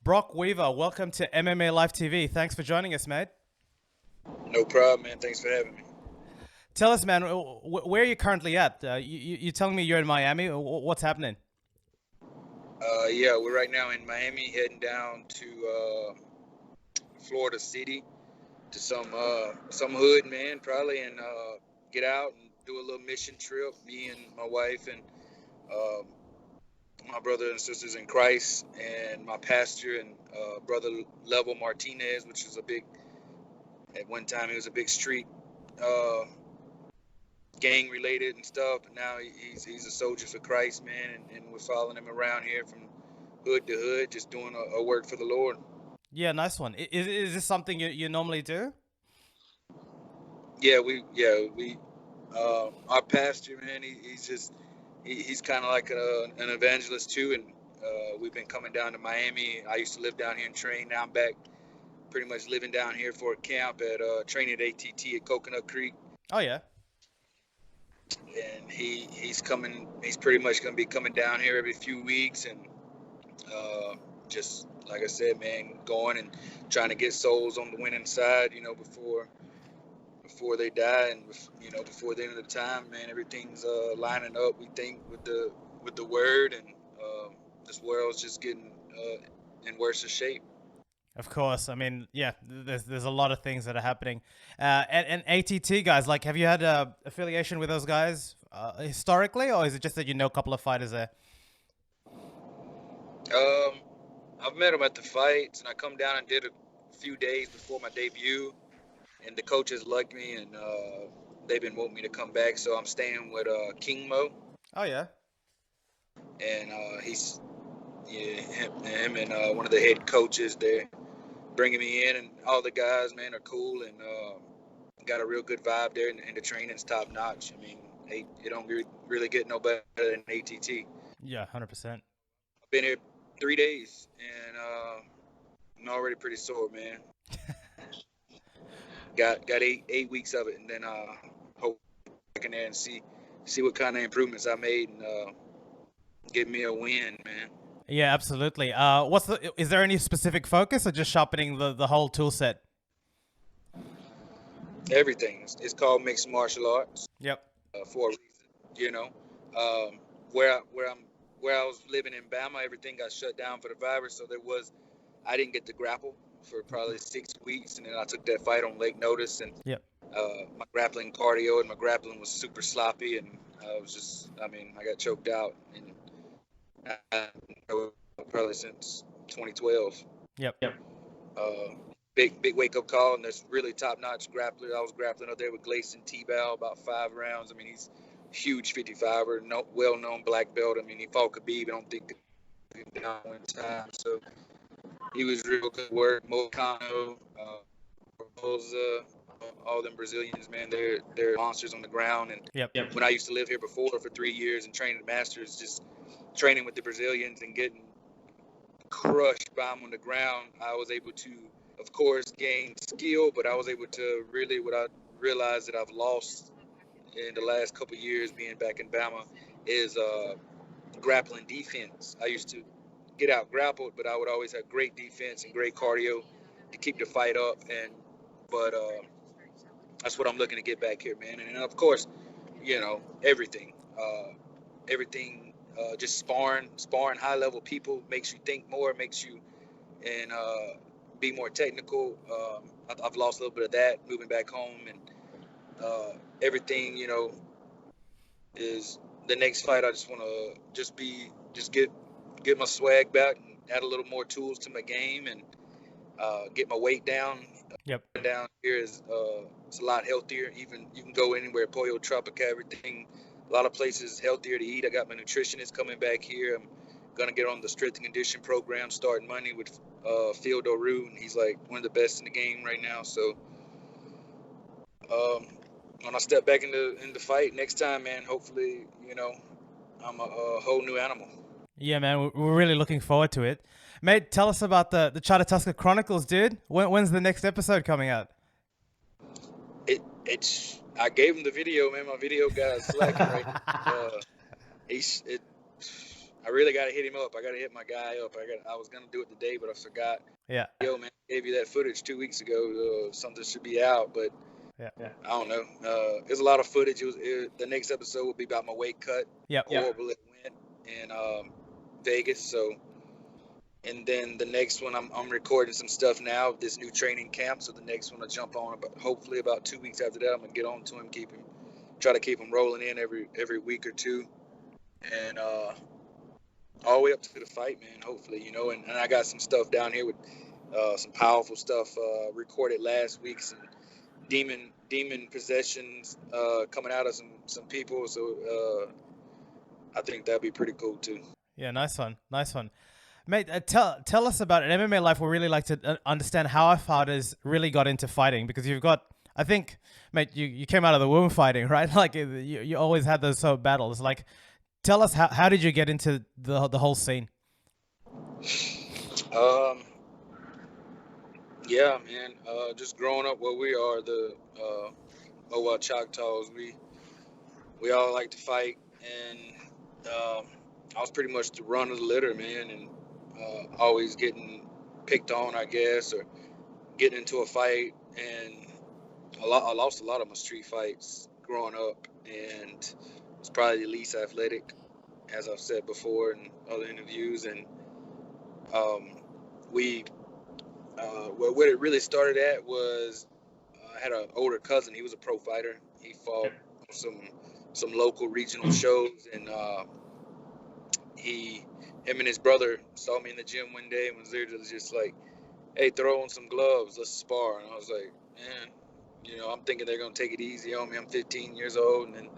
Brok Weaver, welcome to MMA Live TV. Thanks for joining us, mate. No problem, man. Thanks for having me. Tell us, man, where are you currently at? You're telling me you're in Miami. What's happening? Yeah, we're right now in Miami, heading down to Florida City to some hood, man, probably, and get out and do a little mission trip. Me and my wife and my brother and sisters in Christ, and my pastor and brother Level Martinez, which is at one time he was a big street gang related and stuff, but now he's a soldier for Christ, man, and we're following him around here from hood to hood, just doing a work for the Lord. Yeah, nice one. Is this something you normally do? Yeah, we our pastor, man, he's kind of like an evangelist too, and we've been coming down to Miami. I used to live down here and train. Now I'm back pretty much living down here for a camp at training at ATT at Coconut Creek. Oh yeah. And he's pretty much going to be coming down here every few weeks, and just like I said, man, going and trying to get souls on the winning side, before they die, and before the end of the time, man, everything's lining up, we think, with the word, and this world's just getting in worse shape. Of course. I mean, yeah, there's a lot of things that are happening. And ATT guys, like, have you had affiliation with those guys historically, or is it just that you know a couple of fighters there? I've met them at the fights, and I come down and did a few days before my debut, and the coaches liked me, and they've been wanting me to come back, so I'm staying with King Mo. Oh yeah. And him and one of the head coaches there bringing me in, and all the guys, man, are cool, and got a real good vibe there, and the training's top notch. I mean, you don't really get no better than ATT. Yeah, 100%. I've been here 3 days, and I'm already pretty sore, man. got 8 weeks of it, and then hope I can there and see what kind of improvements I made, and give me a win, man. Yeah, absolutely. Is there any specific focus, or just sharpening the whole tool set? Everything. It's called mixed martial arts. Yep. For a reason, where I was living in Bama, everything got shut down for the virus, so I didn't get to grapple for probably 6 weeks, and then I took that fight on late notice, and yep. My grappling cardio and my grappling was super sloppy, and I got choked out, and probably since 2012. Yep. Big wake up call, and this really top notch grappler. I was grappling up there with Gleason T-Bow about 5 rounds. I mean, he's huge 55er, well known black belt. I mean, he fought Khabib. I don't think he down one time, so he was real good work. Moicano, all them Brazilians, man, they're monsters on the ground. And yep. When I used to live here before for 3 years and train at Masters, just training with the Brazilians and getting crushed by them on the ground, I was able to, of course, gain skill, but I was able to really, what I realized that I've lost in the last couple of years being back in Bama is grappling defense. I used to get out grappled, but I would always have great defense and great cardio to keep the fight up, but that's what I'm looking to get back here, man. And of course, everything, just sparring high level people makes you think more, makes you and be more technical. I've lost a little bit of that moving back home, and everything, is the next fight. I just want to get my swag back and add a little more tools to my game, and get my weight down. Yep. Down here is it's a lot healthier. Even you can go anywhere, Pollo Tropica, everything. A lot of places healthier to eat. I got my nutritionist coming back here. I'm gonna get on the strength and condition program starting Monday with Phil Doru, and he's like one of the best in the game right now. So when I step back in the fight next time, man, hopefully, I'm a whole new animal. Yeah, man, we're really looking forward to it. Mate, tell us about the Chattatuska Chronicles, dude. When's the next episode coming out? I gave him the video, man. My video guy's slacking right now. I really gotta hit him up. I gotta hit my guy up. I was gonna do it today, but I forgot. Yeah. Yo, man, I gave you that footage 2 weeks ago. Something should be out, but Yeah. I don't know. There's a lot of footage. The next episode will be about my weight cut. Yep. Horrible it went in Vegas. So, and then the next one, I'm recording some stuff now. This new training camp. So the next one I'll jump on. Hopefully about 2 weeks after that, I'm gonna get on to him, try to keep him rolling in every week or two, and all the way up to the fight, man. Hopefully, and I got some stuff down here with some powerful stuff recorded last week. Some demon possessions coming out of some people. So I think that'd be pretty cool too. Yeah. Nice one. Nice one. Mate, tell us about it. In MMA life, we really like to understand how our fighters really got into fighting, because you've got, I think, mate, you came out of the womb fighting, right? Like you always had those sort of battles. Like, tell us how did you get into the whole scene? Yeah, man. Just growing up where we are, the Choctaws, we all like to fight, and I was pretty much the run of the litter, man, and always getting picked on, I guess, or getting into a fight. And I lost a lot of my street fights growing up, and was probably the least athletic, as I've said before in other interviews. And where it really started at was I had an older cousin. He was a pro fighter. He fought some local regional shows, and him and his brother saw me in the gym one day and was there just like, hey, throw on some gloves, let's spar. And I was like, man, I'm thinking they're gonna take it easy on me. I'm 15 years old, and then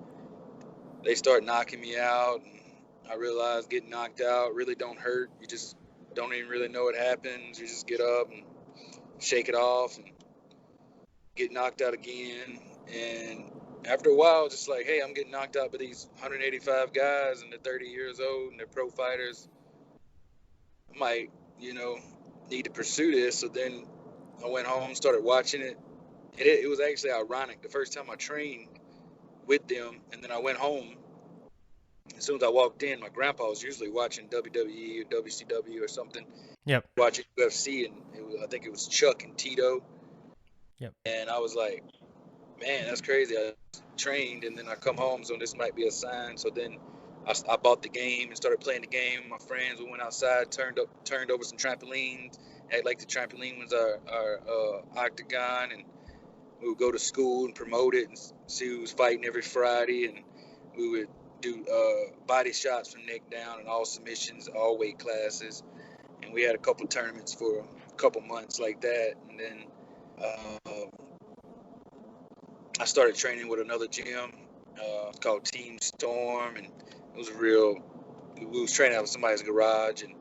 they start knocking me out, and I realized getting knocked out really don't hurt. You just don't even really know what happens. You just get up and shake it off and get knocked out again. And after a while, just like, hey, I'm getting knocked out by these 185 guys, and they're 30 years old, and they're pro fighters. I might, need to pursue this. So then I went home, started watching it. It was actually ironic. The first time I trained with them, and then I went home. As soon as I walked in, my grandpa was usually watching WWE or WCW or something. Yep. Watching UFC, and I think it was Chuck and Tito. Yep. And I was like, man, that's crazy. I trained, and then I come home, so this might be a sign. So then I bought the game and started playing the game with my friends. We went outside, turned over some trampolines, had like the trampoline was our octagon, and we would go to school and promote it and see who was fighting every Friday, and we would do body shots from neck down and all submissions, all weight classes. And we had a couple tournaments for a couple months like that, and then I started training with another gym called Team Storm, and it was we was training out of somebody's garage, and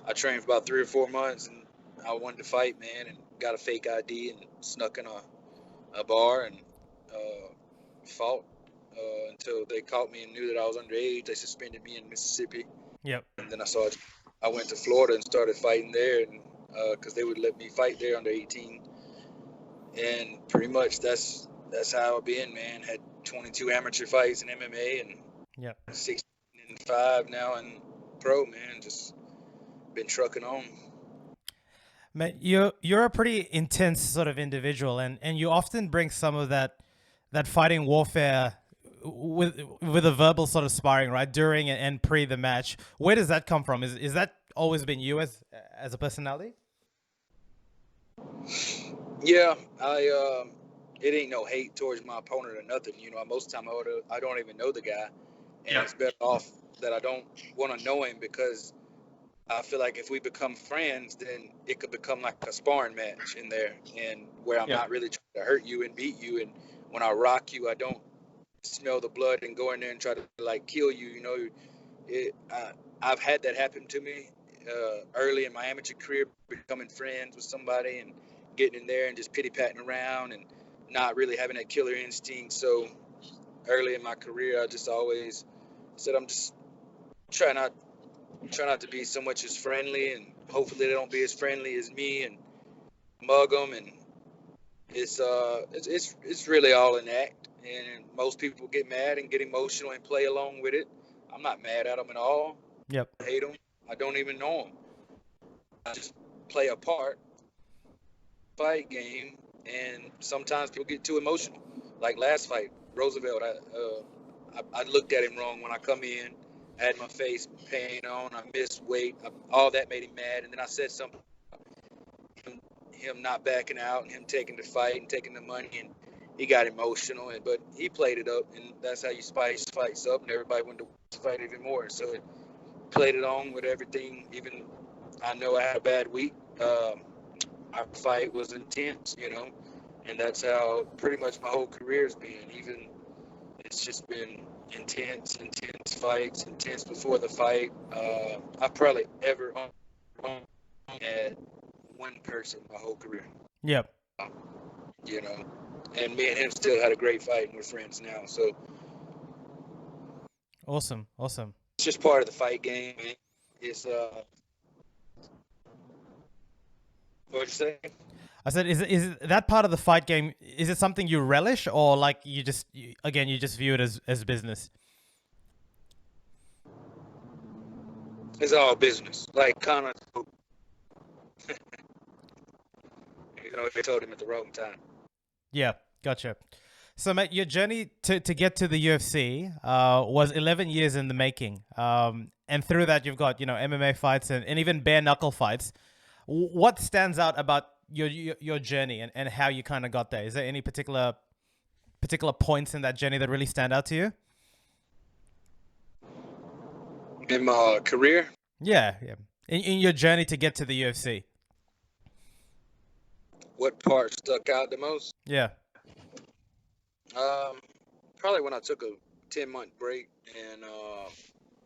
I trained for about 3 or 4 months, and I wanted to fight, man, and got a fake ID and snuck in a bar and fought until they caught me and knew that I was underage. They suspended me in Mississippi. Yep. And then I went to Florida and started fighting there, and because they would let me fight there under 18. And pretty much that's how I've been, man. Had 22 amateur fights in MMA, and Yep. 16-5 now in pro, man. Just been trucking on. Mate, you're a pretty intense sort of individual, and you often bring some of that fighting warfare with a verbal sort of sparring, right, during and pre the match. Where does that come from? Is that always been you as a personality? Yeah, it ain't no hate towards my opponent or nothing. Most of the time I don't even know the guy, and It's better off that I don't want to know him, because I feel like if we become friends, then it could become like a sparring match in there, and where I'm not really trying to hurt you and beat you. And when I rock you, I don't smell the blood and go in there and try to like kill you. I've had that happen to me early in my amateur career, becoming friends with somebody and getting in there and just pity-patting around and not really having that killer instinct. So early in my career, I just always said I'm just try not to be so much as friendly, and hopefully they don't be as friendly as me and mug them. And it's really all an act, and most people get mad and get emotional and play along with it. I'm not mad at them at all. Yep. hate them. I don't even know them. I just play a part, fight game, and sometimes people get too emotional. Like last fight, Roosevelt, I looked at him wrong when I come in. I had my face paint on. I missed weight. All that made him mad. And then I said something, him not backing out and him taking the fight and taking the money. And he got emotional. But he played it up. And that's how you spice fights up. And everybody wanted to fight even more. So it played it on with everything. Even I know I had a bad week. Our fight was intense, and that's how pretty much my whole career has been. Even it's just been intense fights, intense before the fight. I've probably ever had one person my whole career, Yep. you know, and me and him still had a great fight, and we're friends now. So Awesome. Awesome. it's just part of the fight game. It's what'd you say? I said, is it that part of the fight game? Is it something you relish, or like again you just view it as business? It's all business. Like Connor, they told him at the wrong time. Yeah, gotcha. So, mate, your journey to get to the UFC was 11 years in the making. And through that, you've got, MMA fights and even bare knuckle fights. What stands out about your journey and how you kind of got there? Is there any particular points in that journey that really stand out to you? In my career? Yeah, yeah. In your journey to get to the UFC? What part stuck out the most? Yeah. Probably when I took a 10-month break and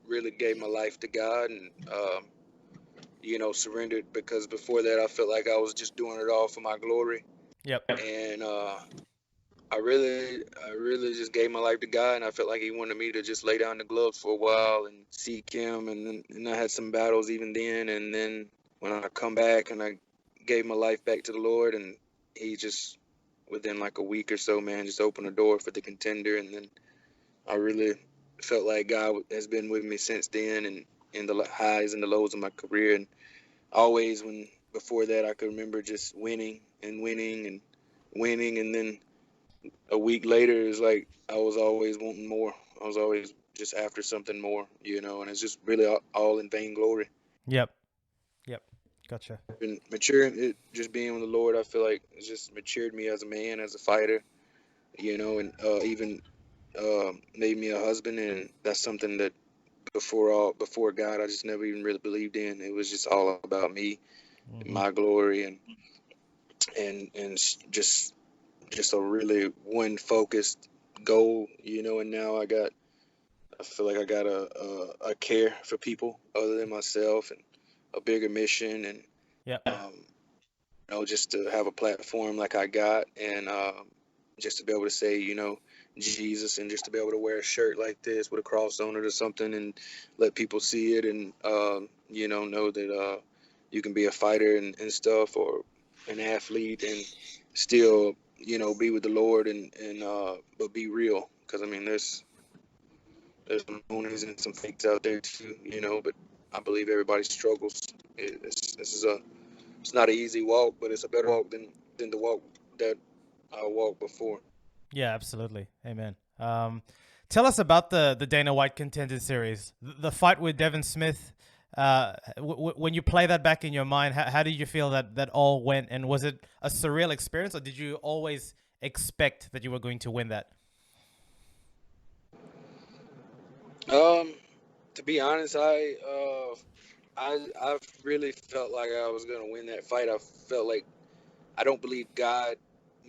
really gave my life to God and surrendered, because before that I felt like I was just doing it all for my glory. Yep. And I really just gave my life to God, and I felt like He wanted me to just lay down the gloves for a while and seek Him. And I had some battles even then. And then when I come back and I gave my life back to the Lord, and He just within like a week or so, man, just opened the door for the Contender. And then I really felt like God has been with me since then, and in the highs and the lows of my career. And always before that, I could remember just winning and winning and winning. And then a week later, it's like I was always wanting more. I was always just after something more, and it's just really all in vainglory. Yep. Yep. Gotcha. Been maturing, it just being with the Lord, I feel like it's just matured me as a man, as a fighter, and even made me a husband. And that's something that before God, I just never even really believed in. It was just all about me, and my glory, and just a really one focused goal, and now I feel like I got a care for people other than myself, and a bigger mission. And Yep. just to have a platform like I got, and just to be able to say, Jesus, and just to be able to wear a shirt like this with a cross on it or something, and let people see it, and know that you can be a fighter and stuff, or an athlete, and still be with the Lord, and but be real, because I mean there's some phonies and some fakes out there too, but I believe everybody struggles. It's not an easy walk, but it's a better walk than the walk that I walked before. Yeah, absolutely. Amen. Tell us about the Dana White Contender Series, the fight with Devin Smith. When you play that back in your mind, how did you feel that all went? And was it a surreal experience, or did you always expect that you were going to win that? To be honest, I really felt like I was gonna win that fight. I felt like, I don't believe God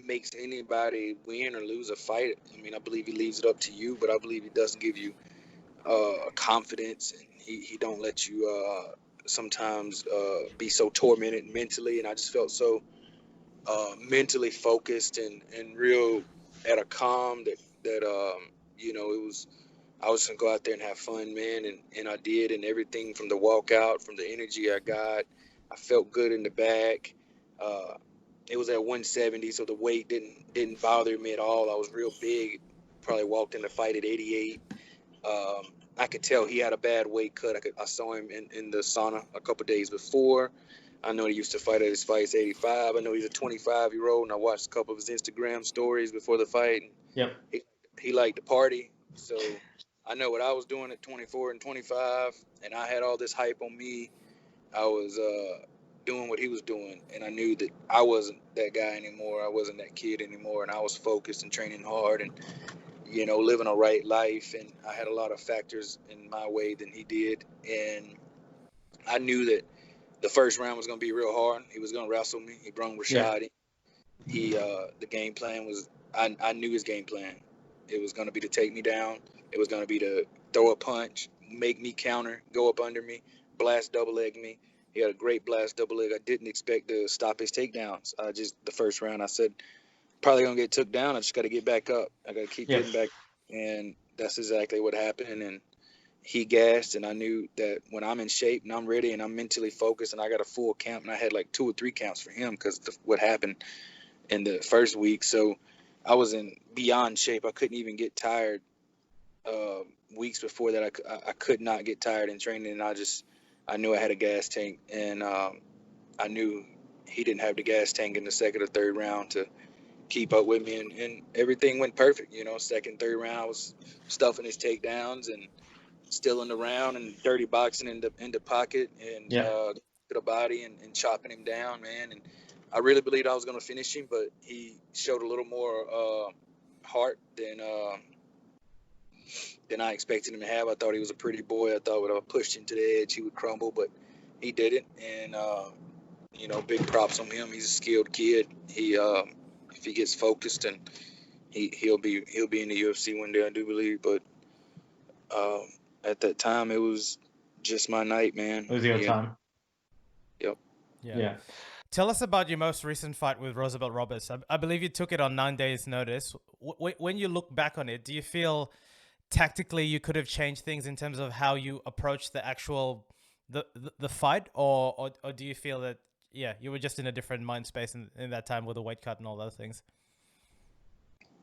makes anybody win or lose a fight. I mean, I believe He leaves it up to you, but I believe He does give you confidence, and he don't let you sometimes be so tormented mentally. And I just felt so mentally focused and real at a calm that it was. I was gonna go out there and have fun, man, and I did. And everything from the walkout, from the energy I got, I felt good in the back. It was at 170, so the weight didn't bother me at all. I was real big. Probably walked in the fight at 88. I could tell he had a bad weight cut. I saw him in the sauna a couple days before. I know he used to fight at his fights 85. I know he's a 25-year-old, and I watched a couple of his Instagram stories before the fight. And Yep. he liked to party, so I know what I was doing at 24 and 25, and I had all this hype on me. I was doing what he was doing, and I knew that I wasn't that guy anymore. I wasn't that kid anymore, and I was focused and training hard and, you know, living a right life. And I had a lot of factors in my way than he did, and I knew that the first round was going to be real hard. He was going to wrestle me. He brung Rashad in. The game plan was, I knew his game plan. It was going to be to take me down. It was going to be to throw a punch, make me counter, go up under me, blast double leg me. He had a great blast double leg. I didn't expect to stop his takedowns. The first round, I said, probably going to get took down. I just got to get back up. I got to keep getting back. And that's exactly what happened. And he gassed, and I knew that when I'm in shape and I'm ready and I'm mentally focused and I got a full count, and I had like 2 or 3 counts for him because what happened in the first week. So I was in beyond shape. I couldn't even get tired. Weeks before that, I could not get tired in training, and I knew I had a gas tank, and I knew he didn't have the gas tank in the second or third round to keep up with me, and everything went perfect. You know, second, third round, I was stuffing his takedowns and still in the round and dirty boxing in the pocket and to the body and chopping him down, man. And I really believed I was going to finish him, but he showed a little more heart than I expected him to have. I thought he was a pretty boy. I thought when I pushed him to the edge, he would crumble, but he didn't. And you know, big props on him. He's a skilled kid. He if he gets focused, and he'll be in the UFC one day, I do believe. But at that time, it was just my night, man. It was your time. Yep. Yeah. Tell us about your most recent fight with Roosevelt Roberts. I believe you took it on 9 days' notice. When you look back on it, do you feel tactically you could have changed things in terms of how you approach the actual the fight, or do you feel that you were just in a different mind space in that time with the weight cut and all those things?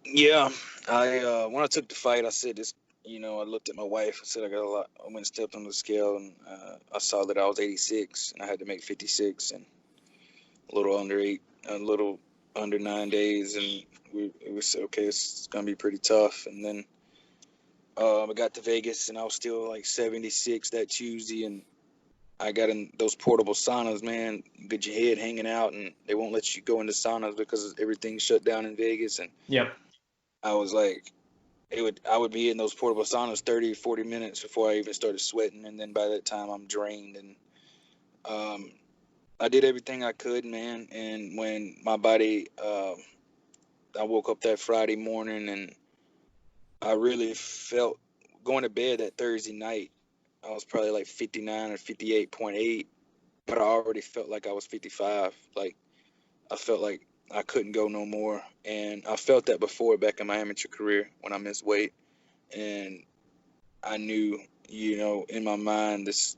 Yeah, I when I took the fight, I said this. You know, I looked at my wife. I said I got a lot. I went and stepped on the scale, and I saw that I was 86, and I had to make 56, and a little under 9 days, and it was okay. It's gonna be pretty tough. And then I got to Vegas, and I was still like 76 that Tuesday, and I got in those portable saunas, man. You get your head hanging out, and they won't let you go into saunas because everything's shut down in Vegas. And I was like, I would be in those portable saunas 30, 40 minutes before I even started sweating, and then by that time I'm drained. And I did everything I could, man. And when my body, I woke up that Friday morning, and I really felt going to bed that Thursday night, I was probably like 59 or 58.8, but I already felt like I was 55. Like, I felt like I couldn't go no more. And I felt that before back in my amateur career when I missed weight. And I knew, you know, in my mind, this,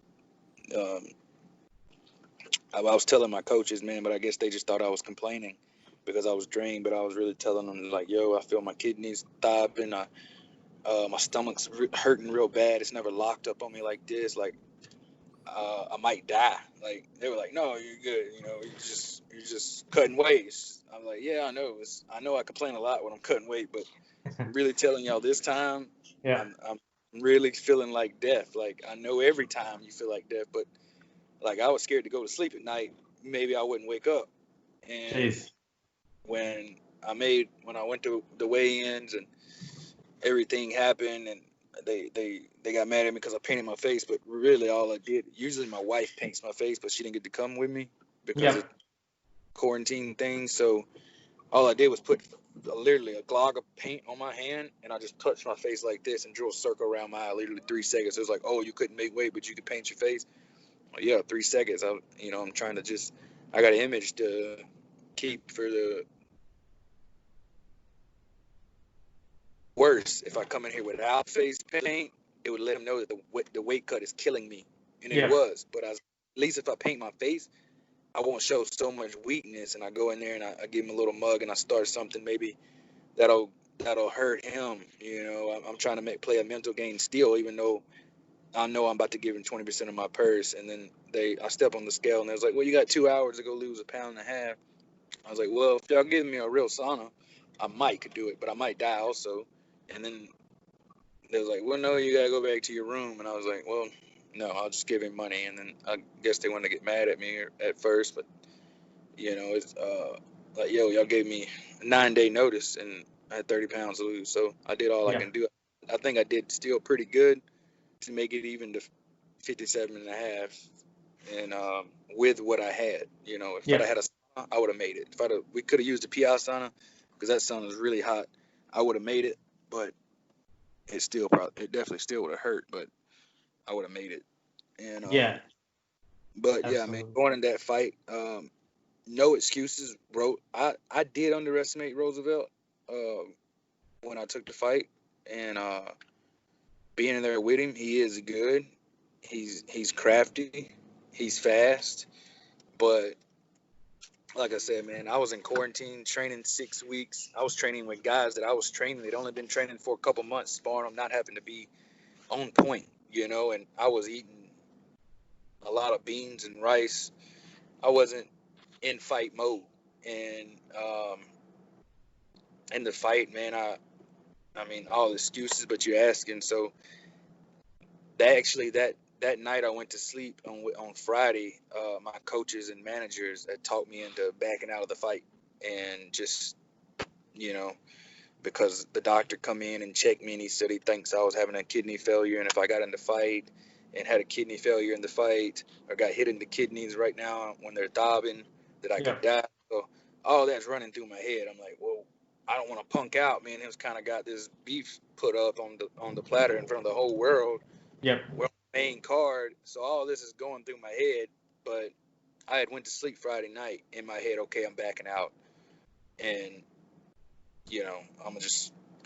I was telling my coaches, man, but I guess they just thought I was complaining because I was drained. But I was really telling them, like, yo, I feel my kidneys throbbing. My stomach's hurting real bad. It's never locked up on me like this. Like, I might die. Like, they were like, no, you're good. You know, you're just cutting weight. I'm like, yeah, I know. I know I complain a lot when I'm cutting weight, but I'm really telling y'all this time, I'm really feeling like death. Like, I know every time you feel like death, but like, I was scared to go to sleep at night. Maybe I wouldn't wake up. And when I went to the weigh-ins and everything happened, and they got mad at me because I painted my face, but really all I did, usually my wife paints my face, but she didn't get to come with me because of quarantine things. So all I did was put literally a glog of paint on my hand, and I just touched my face like this and drew a circle around my eye, literally 3 seconds. It was like, oh, you couldn't make weight, but you could paint your face. Well, yeah, 3 seconds. I'm trying to I got an image to keep for the worse. If I come in here without face paint, it would let them know that the weight cut is killing me, and it was. But at least if I paint my face, I won't show so much weakness. And I go in there and I give him a little mug, and I start something maybe that'll hurt him. You know, I'm trying to play a mental game still, even though I know I'm about to give him 20% of my purse, and then I step on the scale, and they was like, well, you got 2 hours to go lose 1.5 pounds. I was like, well, if y'all give me a real sauna, I might could do it, but I might die also. And then they was like, well, no, you gotta go back to your room. And I was like, well, no, I'll just give him money. And then I guess they wanted to get mad at me at first, but it's like, yo, y'all gave me a 9-day notice, and I had 30 pounds to lose, so I did all I Yeah. can do. I think I did still pretty good to make it even to 57 and a half, and with what I had, if I'd Yeah. have had a sauna, I would have made it. We could have used the PI sauna, because that sauna was really hot, I would have made it, but it definitely still would have hurt, but I would have made it. And Yeah. but yeah, man, Absolutely. going in that fight, no excuses, bro. I did underestimate Roosevelt when I took the fight, and being in there with him, he is good. He's crafty, he's fast, but like I said, man, I was in quarantine training 6 weeks. I was training with guys that I was training. They'd only been training for a couple months, sparring them, not having to be on point, and I was eating a lot of beans and rice. I wasn't in fight mode, and in the fight, man, I mean, all excuses, but you're asking. So that night I went to sleep on Friday. My coaches and managers had talked me into backing out of the fight, and just you know because the doctor come in and checked me, and he said he thinks I was having a kidney failure, and if I got in the fight and had a kidney failure in the fight, or got hit in the kidneys right now when they're throbbing, that I Yeah. could die. So all that's running through my head. I'm like, well, I don't want to punk out. Me and him's kind of got this beef put up on the platter in front of the whole world. Yep. We're on the main card, so all this is going through my head. But I had went to sleep Friday night in my head. Okay, I'm backing out, and I'm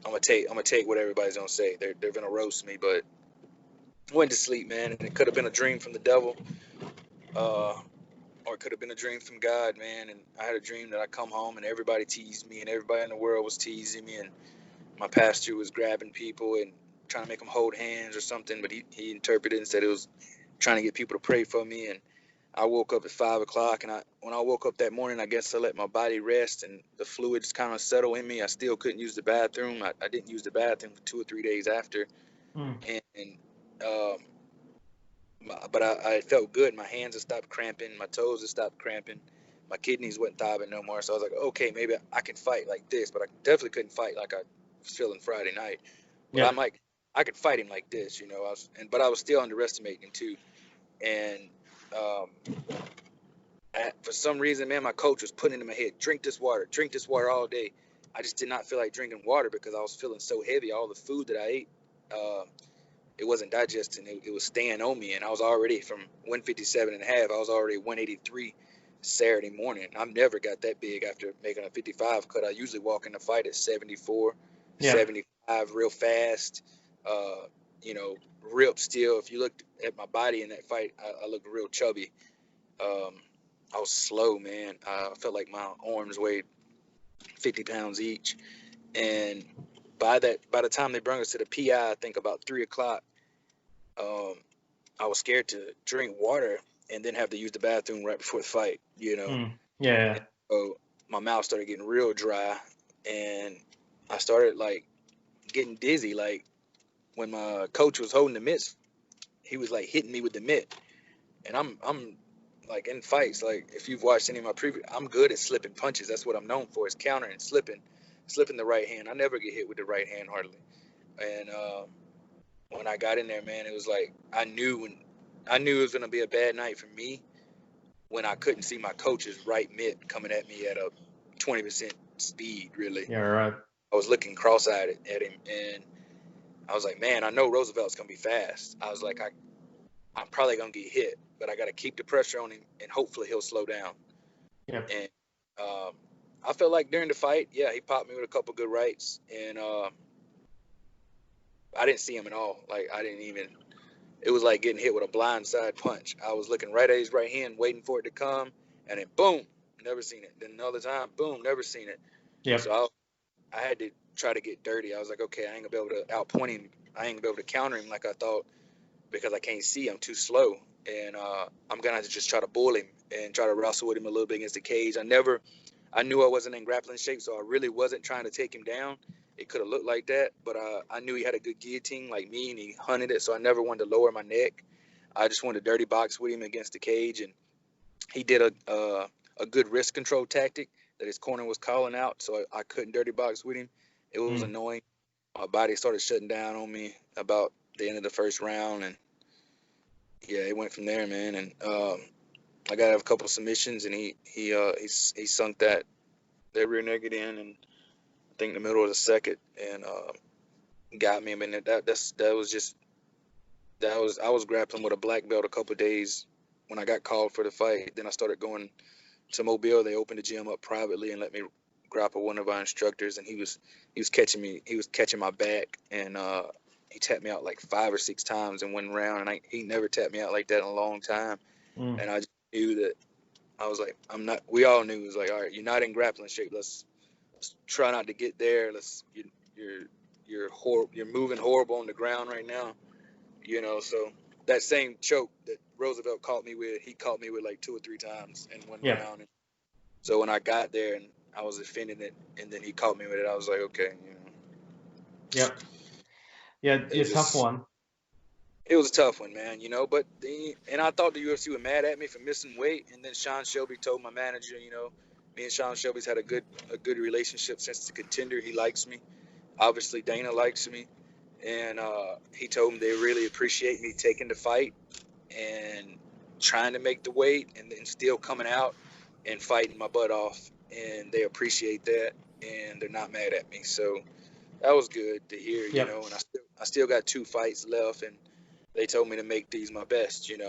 gonna take what everybody's gonna say. They're gonna roast me, but I went to sleep, man, and it could have been a dream from the devil, or it could have been a dream from God, man. And I had a dream that I come home and everybody teased me, and everybody in the world was teasing me, and my pastor was grabbing people and trying to make them hold hands or something, but he interpreted and said it was trying to get people to pray for me. And I woke up at 5 o'clock, and when I woke up that morning, I guess I let my body rest and the fluids kind of settle in me. I still couldn't use the bathroom. I didn't use the bathroom for 2 or 3 days after, Mm. and um, but I felt good. My hands had stopped cramping, my toes had stopped cramping, my kidneys wasn't throbbing no more. So I was like, okay, maybe I can fight like this, but I definitely couldn't fight like I was feeling Friday night. But Yep. I could fight him like this, but I was still underestimating him too. And um, for some reason, man, my coach was putting it in my head, drink this water all day. I just did not feel like drinking water because I was feeling so heavy. All the food that I ate, uh, it wasn't digesting. It was staying on me. And I was already from 157 and a half. I was already 183 Saturday morning. I've never got that big after making a 55 cut. I usually walk in the fight at 74, Yeah. 75 real fast, uh, ripped still. If you looked at my body in that fight, I looked real chubby. Um, I was slow, man. I felt like my arms weighed 50 pounds each. And by the time they brought us to the PI, I think about 3 o'clock, um, I was scared to drink water and then have to use the bathroom right before the fight. Mm. Yeah. And so my mouth started getting real dry, and I started like getting dizzy. Like when my coach was holding the mitts, he was like hitting me with the mitt, and I'm like in fights. Like if you've watched any of my previous, I'm good at slipping punches. That's what I'm known for, is countering, slipping the right hand. I never get hit with the right hand hardly. And when I got in there, man, it was like I knew it was gonna be a bad night for me when I couldn't see my coach's right mitt coming at me at a 20% speed. Really, Yeah. Right. I was looking cross-eyed at him, and I was like, man, I know Roosevelt's gonna be fast. I was like, I'm probably gonna get hit, but I got to keep the pressure on him, and hopefully he'll slow down. Yep. And um, I felt like during the fight, yeah, he popped me with a couple good rights, and I didn't see him at all. Like I didn't even. It was like getting hit with a blindside punch. I was looking right at his right hand, waiting for it to come, and then boom, never seen it. Then another time, boom, never seen it. Yep. So I had to try to get dirty. I was like, okay, I ain't gonna be able to outpoint him. I ain't gonna be able to counter him like I thought. because I can't see. I'm too slow, and I'm gonna have to just try to bull him and try to wrestle with him a little bit against the cage. I knew I wasn't in grappling shape, so I really wasn't trying to take him down. It could have looked like that, but I knew he had a good guillotine like me, and he hunted it, so I never wanted to lower my neck. I just wanted to dirty box with him against the cage, and he did a good wrist control tactic that his corner was calling out, so I couldn't dirty box with him. It was annoying. My body started shutting down on me about the end of the first round, and yeah, it went from there, man. And I got to have a couple of submissions, and he sunk that rear naked in, and I think the middle of the second, and got me. I mean, I was grappling with a black belt a couple of days when I got called for the fight. Then I started going to Mobile. They opened the gym up privately and let me grapple one of our instructors, and he was catching me. He was catching my back, and he tapped me out like 5 or 6 times in one round, and he never tapped me out like that in a long time. And I just knew that I was like, I'm not. We all knew it was like, all right, you're not in grappling shape. Let's try not to get there. You're moving horrible on the ground right now. So that same choke that Roosevelt caught me with, he caught me with like 2 or 3 times in one round. And so when I got there and I was defending it, and then he caught me with it, I was like, okay, Yep. Yeah, it's a tough one. It was a tough one, man, but and I thought the UFC were mad at me for missing weight, and then Sean Shelby told my manager, me and Sean Shelby's had a good relationship since the Contender. He likes me. Obviously, Dana likes me, and he told me they really appreciate me taking the fight and trying to make the weight, and then still coming out and fighting my butt off, and they appreciate that, and they're not mad at me. So that was good to hear, and I still got 2 fights left, and they told me to make these my best, and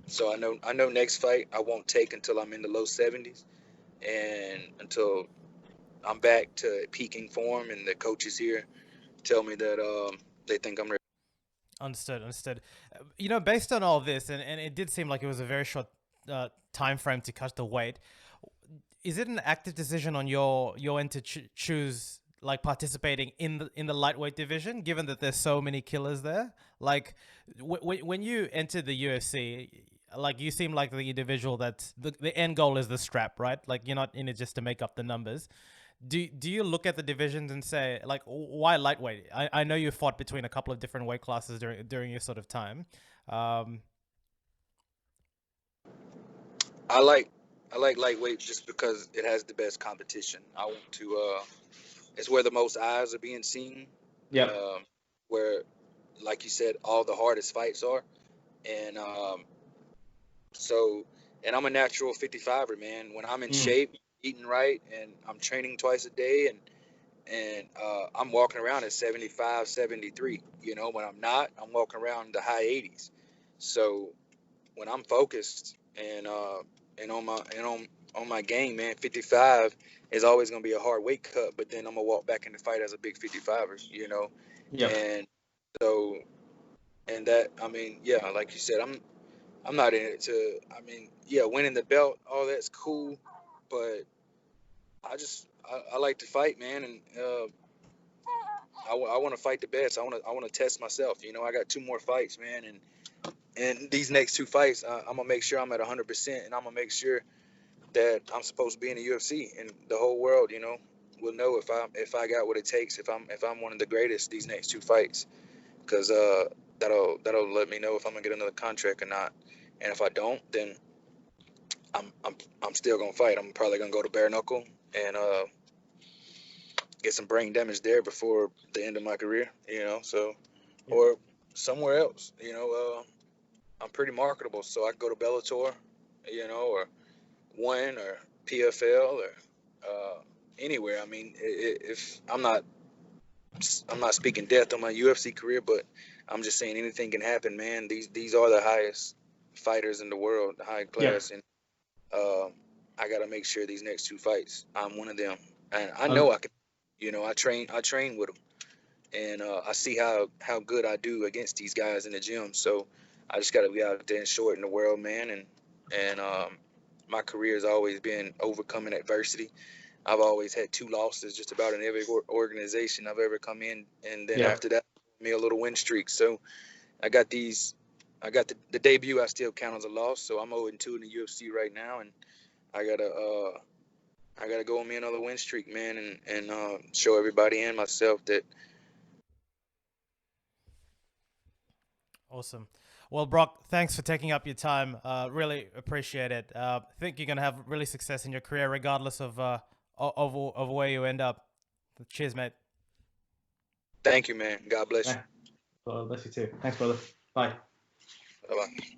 so I know next fight I won't take until I'm in the low 70s, and until I'm back to peaking form, and the coaches here tell me that they think I'm ready. Understood. Based on all this, and it did seem like it was a very short time frame to cut the weight. Is it an active decision on your end to choose like participating in the lightweight division, given that there's so many killers there? Like when you entered the UFC, like you seem like the individual that's the end goal is the strap, right? Like you're not in it just to make up the numbers. Do you look at the divisions and say, like, why lightweight? I know you fought between a couple of different weight classes during your sort of time. I like lightweight just because it has the best competition. I want to. It's where the most eyes are being seen. Yeah. Where, like you said, all the hardest fights are, and and I'm a natural 55er, man. When I'm in shape, eating right, and I'm training twice a day, and I'm walking around at 75, 73. When I'm not, I'm walking around the high 80s. So when I'm focused and on my game, man, 55 is always gonna be a hard weight cut. But then I'm gonna walk back in the fight as a big 55er, Yeah. And so, and that, I mean, yeah, like you said, I'm not in it to. I mean, yeah, winning the belt, all that's cool, but I like to fight, man, and I want to fight the best. I want to test myself. I got 2 more fights, man, and these next 2 fights, I'm gonna make sure I'm at 100%, and I'm gonna make sure that I'm supposed to be in the UFC, and the whole world, will know if I got what it takes, if I'm one of the greatest these next 2 fights, because that'll let me know if I'm gonna get another contract or not, and if I don't, then I'm still gonna fight. I'm probably gonna go to bare knuckle and get some brain damage there before the end of my career, so or somewhere else, I'm pretty marketable, so I can go to Bellator, or ONE or PFL or anywhere. I mean, if I'm not speaking death on my UFC career, but I'm just saying anything can happen, man. These are the highest fighters in the world, the high class, and I got to make sure these next 2 fights, I'm one of them, and I know I can. I train with them, and I see how good I do against these guys in the gym. So I just got to be out there and show it in the world, man. And my career has always been overcoming adversity. I've always had 2 losses just about in every organization I've ever come in, and then after that, me a little win streak. So I got the debut I still count as a loss. So I'm 0-2 in the UFC right now, and I gotta go on me another win streak, man, and show everybody and myself that. Awesome. Well, Brok, thanks for taking up your time. Really appreciate it. I think you're gonna have really success in your career, regardless of where you end up. Cheers, mate. Thank you, man. God bless you. Yeah. Well, bless you too. Thanks, brother. Bye. Bye bye.